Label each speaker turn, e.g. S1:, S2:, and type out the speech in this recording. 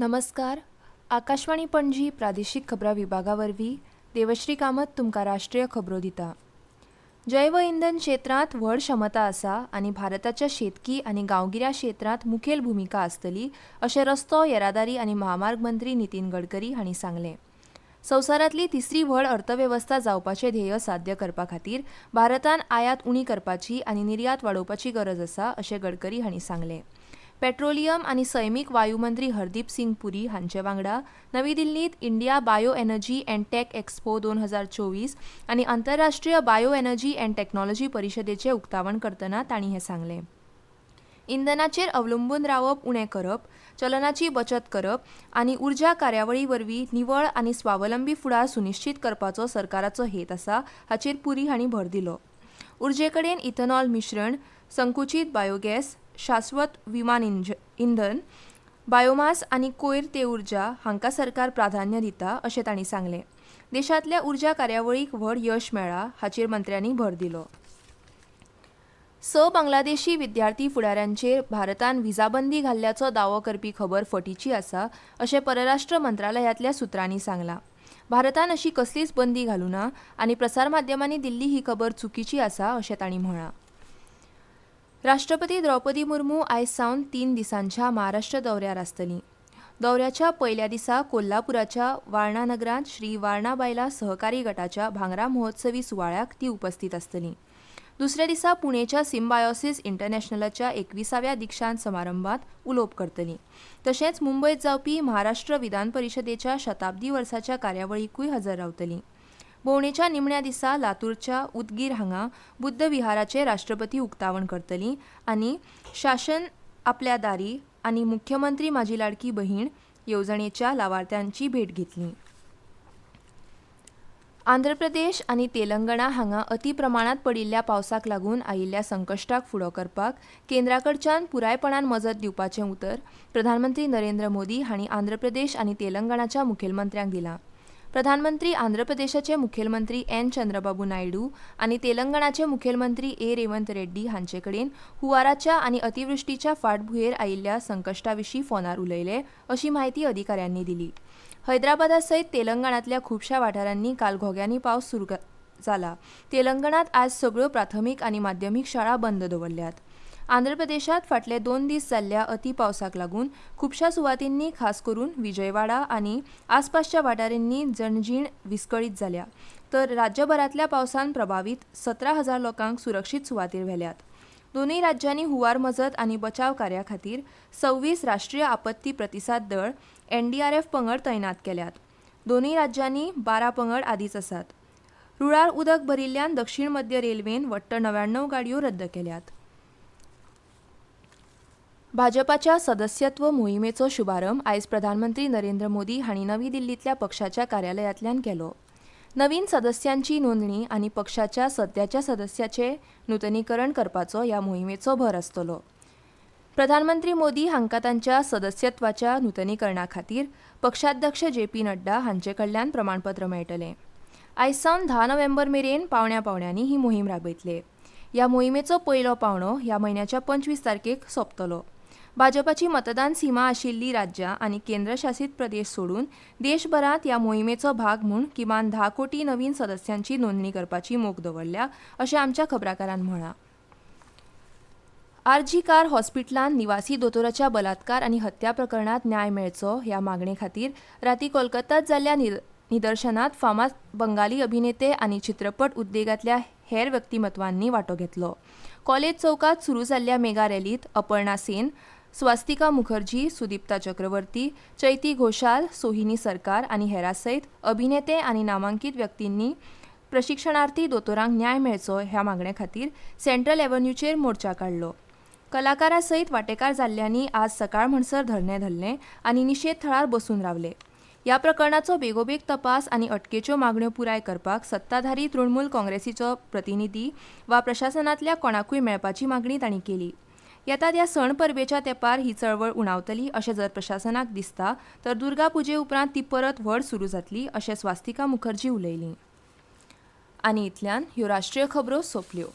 S1: नमस्कार. आकाशवाणी पणजी प्रादेशीक खबरां विभागा वरवीं देवश्री कामत तुमकां राष्ट्रीय खबरो दिता. जैव इंधन क्षेत्रांत व्हड क्षमता आसा आनी भारताच्या शेतकी आनी गांवगिऱ्या क्षेत्रांत मुखेल भुमिका आसतली अशें रस्तो येरादारी आनी महामार्ग मंत्री नितीन गडकरी हांणी सांगलें. संवसारांतली तिसरी व्हड अर्थवेवस्था जावपाचें ध्येय साध्य करपा खातीर भारतान आयात उणी करपाची आनी निर्यात वाडोवपाची गरज आसा अशें गडकरी हांणी सांगलें. पेट्रोलियम आनी सैमीक वायू मंत्री हरदीप सिंग पुरी हांचे वांगडा नवी दिल्लींत India bio energy and tech expo 2024 आनी आंतरराष्ट्रीय बायो एनर्जी अँड टॅक्नॉलॉजी परिशदेचें उक्तावण करतना तांणी हें सांगलें. इंधनाचेर अवलंबून रावप उणें करप, चलनाची बचत करप आनी उर्जा कार्यावळी वरवीं निवळ आनी स्वावलंबी फुडार सुनिश्चित करपाचो सरकाराचो हेत आसा हाचेर पुरी हांणी भर दिलो. उर्जे कडेन इथेनॉल मिश्रण, संकुचीत बायोगॅस, शाश्वत विमान इंधन, बायोमास आनी कोयर ते उर्जा हांकां सरकार प्राधान्य दिता अशें तांणी सांगलें. देशांतल्या उर्जा कार्यावळीक व्हड यश मेळ्ळां हाचेर मंत्र्यांनी भर दिलो. 6 बांगलादेशी विद्यार्थी फुडाऱ्यांचेर भारतान व्हिजाबंदी घाल्ल्याचो दावो करपी खबर फटिची आसा अशें परराष्ट्र मंत्रालयातल्या सुत्रांनी सांगलां. भारतान अशी कसलीच बंदी घालूना आनी प्रसारमाध्यमांनी दिल्ली ही खबर चुकीची आसा अशें तांणी म्हळां. राष्ट्रपती द्रौपदी मुर्मू आयज सावन 3 दिसांच्या महाराष्ट्र दौऱ्यार आसतलीं. दौऱ्याच्या पयल्या दिसा कोल्हापुराच्या वाळना नगरांत श्री वाळना बायला सहकारी गटाच्या भांगरा महोत्सवी सुवाळ्याक ती उपस्थित आसतलीं. दुसऱ्या दिसा पुणेच्या सिम्बायोसिस इंटरनॅशनलच्या 21व्या दिक्षांत समारंभात उलोवप करतलीं. तशेंच मुंबयत जावपी महाराष्ट्र विधान परिशदेच्या शताब्दी वर्साच्या कार्यावळीकूय हजर रावतलीं. भोंवडेच्या निमण्या दिसा लातूरच्या उदगीर हांगा बुद्ध विहाराचें राष्ट्रपती उक्तावण करतलीं आनी शासन आपल्या दारी आनी मुख्यमंत्री म्हाजी लाडकी बहीण येवजणेच्या लावार्थ्यांची भेट घेतली. आंध्र प्रदेश आनी तेलंगणा हांगा अति प्रमाणांत पडिल्ल्या पावसाक लागून आयिल्ल्या संकश्टाक फुडो करपाक केंद्राकडच्यान पुरायपणान मजत दिवपाचें उतर प्रधानमंत्री नरेंद्र मोदी हांणी आंध्र प्रदेश आनी तेलंगणाच्या मुखेलमंत्र्यांक दिलां. प्रधानमंत्री आंध्र प्रदेशाचे मुखेलमंत्री एन चंद्रबाबू नायडू आनी तेलंगणाचे मुखेलमंत्री ए रेवंत रेड्डी हांचे कडेन हुंवाराच्या आनी अतिवृश्टीच्या फाटभुंयेर आयिल्ल्या संकश्टा विशीं फोनार उलयले अशी माहिती अधिकाऱ्यांनी दिली. हैदराबादा सयत तेलंगणांतल्या खुबशा वाठारांनी काल घोग्यांनी पावस सुरू जाला. तेलंगणांत आज सगळ्यो प्राथमीक आनी माध्यमीक शाळा बंद दवरल्यात. आंध्र प्रदेशात फाटले 2 दीस जाल्ल्या अति पावसाक लागून खुबशा सुवातींनी खास करून विजयवाडा आनी आसपासच्या वाठारांनी जनजीण विस्कळीत जाल्या, तर राज्यभरांतल्या पावसान प्रभावीत 17,000 लोकांक सुरक्षीत सुवातीर व्हेल्यात. दोनूय राज्यांनी हुंवार मजत आनी बचाव कार्या खातीर 26 राष्ट्रीय आपत्ती प्रतिसाद दळ NDRF पंगड तैनात केल्यात. दोनूय राज्यांनी 12 पंगड आदींच आसात. रुळार उदक भरिल्ल्यान दक्षिण मध्य रेल्वेन वट्ट 99 गाडयो रद्द केल्यात. भाजपाच्या सदस्यत्व मोहिमेचो शुभारंभ आयज प्रधानमंत्री नरेंद्र मोदी हांणी नवी दिल्लींतल्या पक्षाच्या कार्यालयांतल्यान केलो. नवीन सदस्यांची नोंदणी आनी पक्षाच्या सद्याच्या सदस्याचें नूतनीकरण करपाचो ह्या मोहिमेचो भर आसतलो. प्रधानमंत्री मोदी हांकां तांच्या सदस्यत्वाच्या नूतनीकरणा खातीर पक्षाध्यक्ष JP नड्डा हांचे कडल्यान प्रमाणपत्र मेळटलें. आयज सावन 10 नोव्हेंबर मेरेन पावंड्यांनी ही मोहीम राबयतले. ह्या मोहिमेचो पयलो पावंडो ह्या म्हयन्याच्या 25 तारखेक सोंपतलो. भाजपाची मतदान सीमा आशिल्ली राज्यां आनी केंद्रशासीत प्रदेश सोडून देशभरांत ह्या मोहिमेचो भाग म्हूण किमान 10 कोटी नवीन सदस्यांची नोंदणी करपाची मोख दवरल्या अशें आमच्या खबराकारान म्हळां. RG कार हॉस्पिटलांत निवासी दोतोराच्या बलात्कार आनी हत्या प्रकरणांत न्याय मेळचो ह्या मागणे खातीर रातीं कोलकातात जाल्ल्या निदर्शनांत फामाद बंगाली अभिनेते आनी चित्रपट उद्देगांतल्या हेर व्यक्तिमत्वांनी वांटो घेतलो. कॉलेज चौकात सुरू जाल्ल्या मेगा रॅलींत अपर्णा सेन, स्वास्तिका मुखर्जी, सुदीप्ता चक्रवर्ती, चैती घोषाल, सोहिनी सरकार आनी हेरां सयत अभिनेते आनी नामांकीत व्यक्तींनी प्रशिक्षणार्थी दोतोरांक न्याय मेळचो ह्या मागणे खातीर सेंट्रल एव्हन्यूचेर मोर्चा काडलो. कलाकारां सयत वांटेकार जाल्ल्यांनी आज सकाळ म्हणसर धरणे धरले आनी निशेध थळार बसून रावले. ह्या प्रकरणाचो बेगोबेग तपास आनी अटकेच्यो मागण्यो पुराय करपाक सत्ताधारी तृणमूल काँग्रेसीचो प्रतिनिधी वा प्रशासनांतल्या कोणाकूय मेळपाची मागणी तांणी केली. येता त्या सण परबेच्या तेंपार ही चळवळ उणावतली अशें जर प्रशासनाक दिसता तर दुर्गा पुजे उपरांत ती परत व्हड सुरू जातली अशें स्वास्तिका मुखर्जी उलयली. आनी इतल्यान ह्यो राष्ट्रीय खबरो सोंपल्यो.